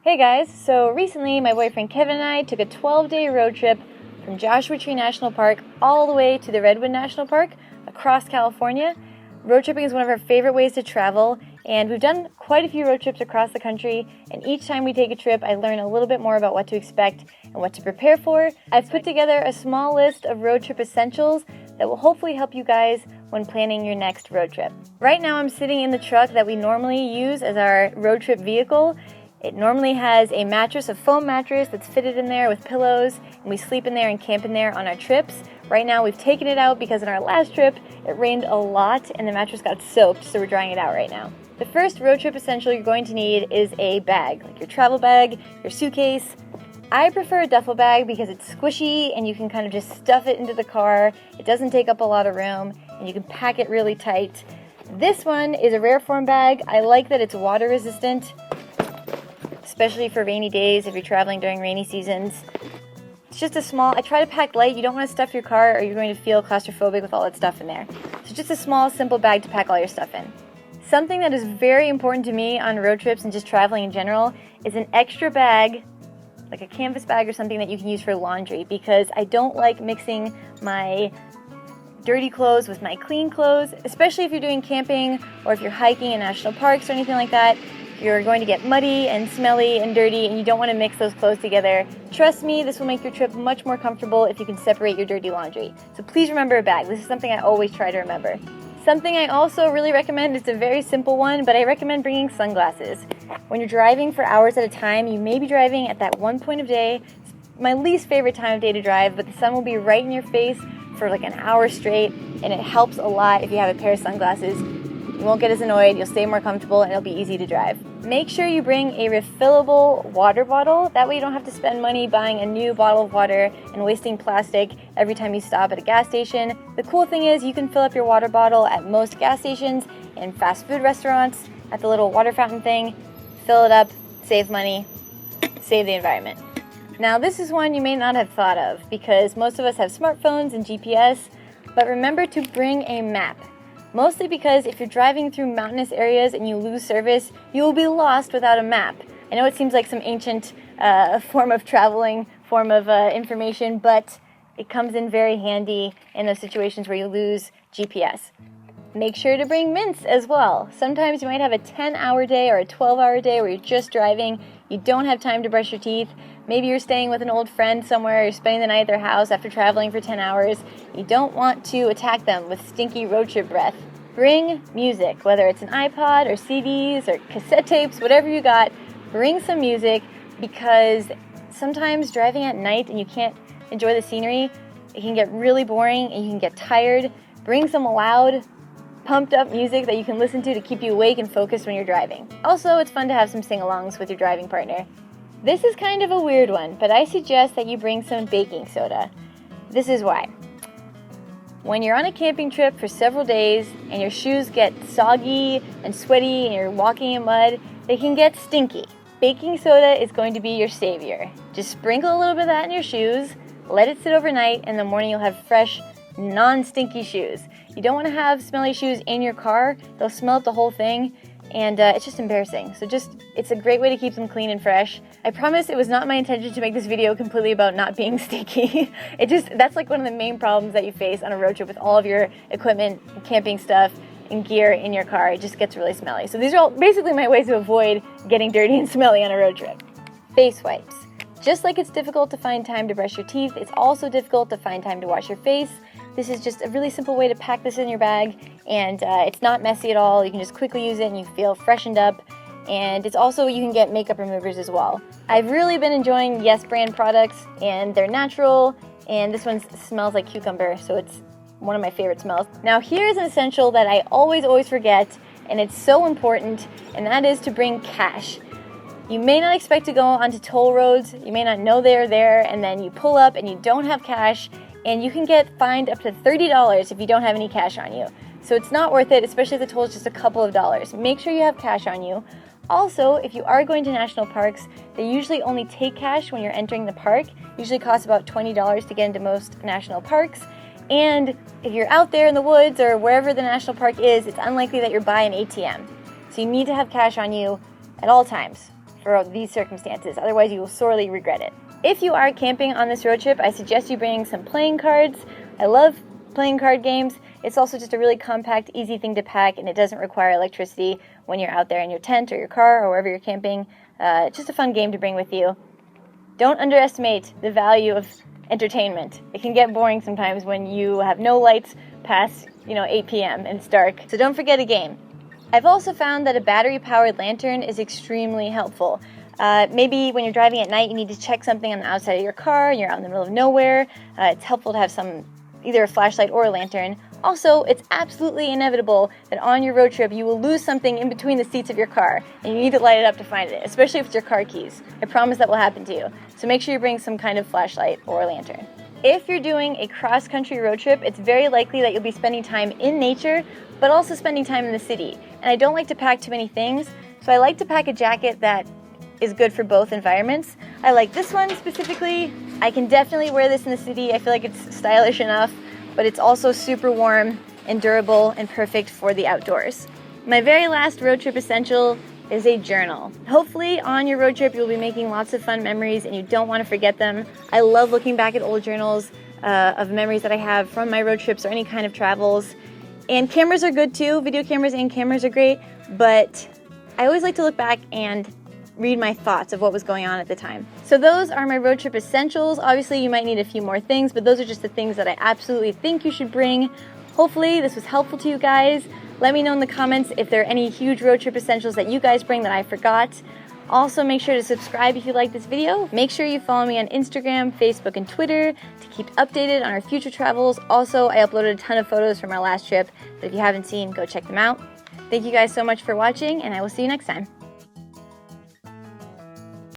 Hey guys, so recently my boyfriend Kevin and I took a 12-day road trip from Joshua Tree National Park all the way to the Redwood National Park across California. Road tripping is one of our favorite ways to travel, and we've done quite a few road trips across the country, and each time we take a trip I learn a little bit more about what to expect and what to prepare for. I've put together a small list of road trip essentials that will hopefully help you guys when planning your next road trip. Right now I'm sitting in the truck that we normally use as our road trip vehicle. It normally has a mattress, a foam mattress that's fitted in there with pillows, and we sleep in there and camp in there on our trips. Right now we've taken it out because in our last trip it rained a lot and the mattress got soaked, so we're drying it out right now. The first road trip essential you're going to need is a bag, like your travel bag, your suitcase. I prefer a duffel bag because it's squishy and you can kind of just stuff it into the car. It doesn't take up a lot of room and you can pack it really tight. This one is a rare form bag. I like that it's water resistant, especially for rainy days if you're traveling during rainy seasons. It's just a small, I try to pack light. You don't want to stuff your car or you're going to feel claustrophobic with all that stuff in there. So just a small, simple bag to pack all your stuff in. Something that is very important to me on road trips and just traveling in general is an extra bag, like a canvas bag or something that you can use for laundry, because I don't like mixing my dirty clothes with my clean clothes, especially if you're doing camping or if you're hiking in national parks or anything like that. You're going to get muddy and smelly and dirty and you don't want to mix those clothes together. Trust me, this will make your trip much more comfortable if you can separate your dirty laundry. So please remember a bag. This is something I always try to remember. Something I also really recommend, it's a very simple one, but I recommend bringing sunglasses. When you're driving for hours at a time, you may be driving at that one point of day. It's my least favorite time of day to drive, but the sun will be right in your face for like an hour straight, and it helps a lot if you have a pair of sunglasses. You won't get as annoyed, you'll stay more comfortable, and it'll be easy to drive. Make sure you bring a refillable water bottle. That way you don't have to spend money buying a new bottle of water and wasting plastic every time you stop at a gas station. The cool thing is you can fill up your water bottle at most gas stations and fast food restaurants at the little water fountain thing. Fill it up, save money, save the environment. Now this is one you may not have thought of because most of us have smartphones and GPS, but remember to bring a map. Mostly because if you're driving through mountainous areas and you lose service, you will be lost without a map. I know it seems like some ancient form of traveling, form of information, but it comes in very handy in those situations where you lose GPS. Make sure to bring mints as well. Sometimes you might have a 10-hour day or a 12-hour day where you're just driving, you don't have time to brush your teeth. Maybe you're staying with an old friend somewhere, you're spending the night at their house after traveling for 10 hours. You don't want to attack them with stinky road trip breath. Bring music, whether it's an iPod or CDs or cassette tapes, whatever you got, bring some music because sometimes driving at night and you can't enjoy the scenery, it can get really boring and you can get tired. Bring some loud, pumped up music that you can listen to keep you awake and focused when you're driving. Also, it's fun to have some sing-alongs with your driving partner. This is kind of a weird one, but I suggest that you bring some baking soda. This is why. When you're on a camping trip for several days and your shoes get soggy and sweaty and you're walking in mud, they can get stinky. Baking soda is going to be your savior. Just sprinkle a little bit of that in your shoes, let it sit overnight, and in the morning you'll have fresh, non-stinky shoes. You don't want to have smelly shoes in your car. They'll smell up the whole thing. And it's just embarrassing. So it's a great way to keep them clean and fresh. I promise it was not my intention to make this video completely about not being stinky. That's like one of the main problems that you face on a road trip with all of your equipment, camping stuff, and gear in your car. It just gets really smelly. So these are all basically my ways to avoid getting dirty and smelly on a road trip. Face wipes. Just like it's difficult to find time to brush your teeth, it's also difficult to find time to wash your face. This is just a really simple way to pack this in your bag, and it's not messy at all. You can just quickly use it and you feel freshened up. And it's also, you can get makeup removers as well. I've really been enjoying Yes brand products, and they're natural, and this one smells like cucumber, so it's one of my favorite smells. Now here's an essential that I always forget, and it's so important, and that is to bring cash. You may not expect to go onto toll roads, you may not know they're there, and then you pull up and you don't have cash, and you can get fined up to $30 if you don't have any cash on you. So it's not worth it, especially if the toll is just a couple of dollars. Make sure you have cash on you. Also, if you are going to national parks, they usually only take cash when you're entering the park. Usually costs about $20 to get into most national parks. And if you're out there in the woods or wherever the national park is, it's unlikely that you're by an ATM. So you need to have cash on you at all times. for these circumstances. Otherwise, you will sorely regret it. If you are camping on this road trip, I suggest you bring some playing cards. I love playing card games. It's also just a really compact, easy thing to pack, and it doesn't require electricity when you're out there in your tent or your car or wherever you're camping. It's just a fun game to bring with you. Don't underestimate the value of entertainment. It can get boring sometimes when you have no lights past 8 p.m. and it's dark. So don't forget a game. I've also found that a battery-powered lantern is extremely helpful. Maybe when you're driving at night, you need to check something on the outside of your car and you're out in the middle of nowhere. It's helpful to have either a flashlight or a lantern. Also, it's absolutely inevitable that on your road trip you will lose something in between the seats of your car and you need to light it up to find it, especially if it's your car keys. I promise that will happen to you. So make sure you bring some kind of flashlight or lantern. If you're doing a cross-country road trip, it's very likely that you'll be spending time in nature, but also spending time in the city. And I don't like to pack too many things, so I like to pack a jacket that is good for both environments. I like this one specifically. I can definitely wear this in the city. I feel like it's stylish enough, but it's also super warm and durable and perfect for the outdoors. My very last road trip essential is a journal. Hopefully on your road trip you'll be making lots of fun memories and you don't want to forget them. I love looking back at old journals of memories that I have from my road trips or any kind of travels. And cameras are good too. Video cameras and cameras are great, but I always like to look back and read my thoughts of what was going on at the time. So those are my road trip essentials. Obviously you might need a few more things, but those are just the things that I absolutely think you should bring. Hopefully this was helpful to you guys. Let me know in the comments if there are any huge road trip essentials that you guys bring that I forgot. Also, make sure to subscribe if you like this video. Make sure you follow me on Instagram, Facebook, and Twitter to keep updated on our future travels. Also, I uploaded a ton of photos from our last trip, but if you haven't seen, go check them out. Thank you guys so much for watching, and I will see you next time.